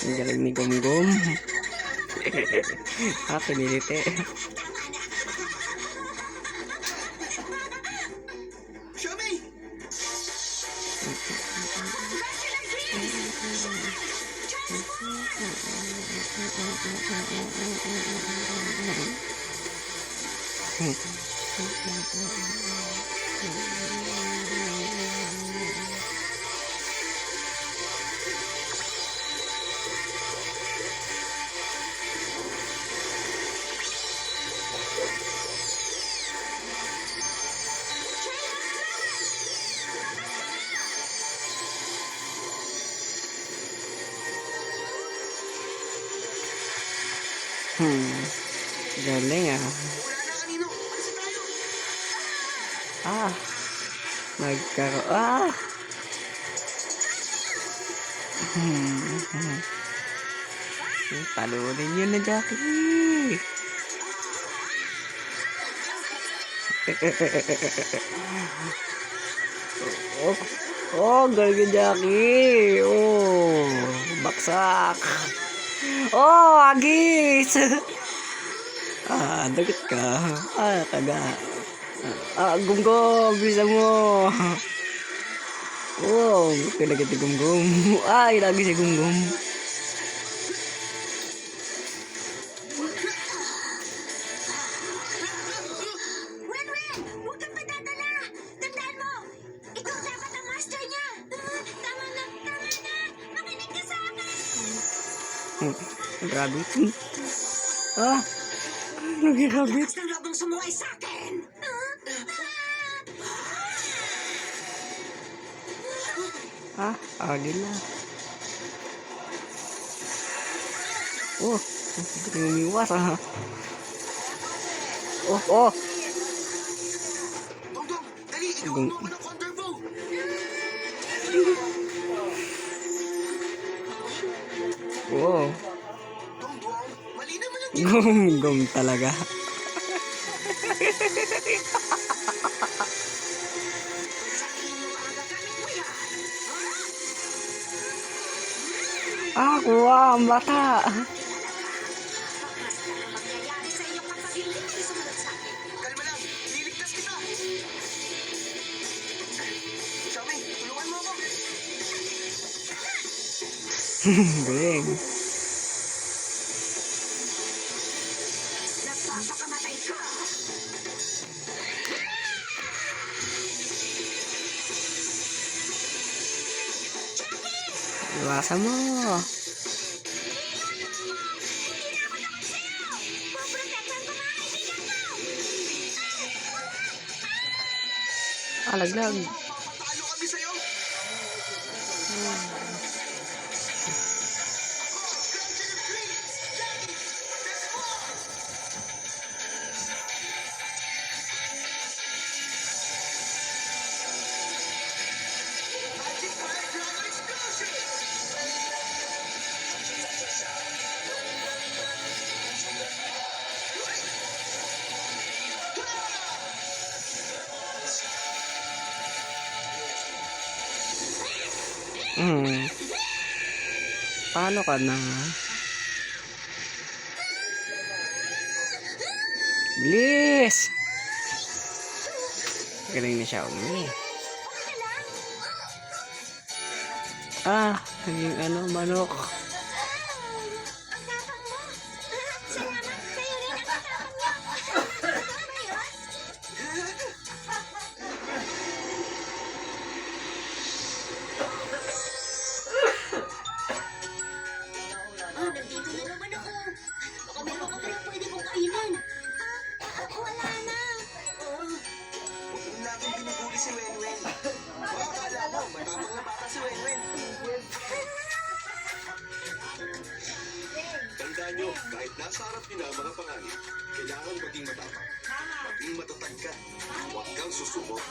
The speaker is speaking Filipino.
Ang galing ni Gumgum. Piniliti. Galing nagkaroon. Talunin yun na Jackie. Galing Jackie. Baksak. Agis. Dagat ka. Taga. Gumgum, bisa mo. Kinagat si Gumgum. Lagi si Gumgum. Huwag kang padadala. Tandaan mo, ikaw dapat ang master niya. Tama na. Makinig ka sa akin. Rabbit. Nag-rabbit. Gusto mo bang sumuway sa akin? Nila. Umiwas Dongdong, dali, ikaw ang ng counter bow. Dongdong, mali naman ang Gumgum talaga. Kuha ang bata. Mangyayari sa iyo kapag hindi kayo sumunod sa akin. Kalma lang, liligtas kita. Xiaomi, tulungan mo ako. Galing. Nagpapakamatay ka. Iwasan mo. Laglag. Talo kami sa'yo. Magic Fire Dragon Explosion. Paano ka na? Bilis! Galing ni Xiaomi. Naging manok. Ang tapang mo. Salamat. Sa'yo rin ang tapang mo. Ano ba yun? Nandito na naman ako. Baka meron ka palang pwede kong kainin. Wala na. Huwag mo natin binibuli si Wenwen. Baka akala mo, matapang na bata si Wenwen. Tandaan nyo, kahit nasa harap nyo na ang mga panganib, kailangan maging matapang. Maging matatag ka. Huwag kang susubok.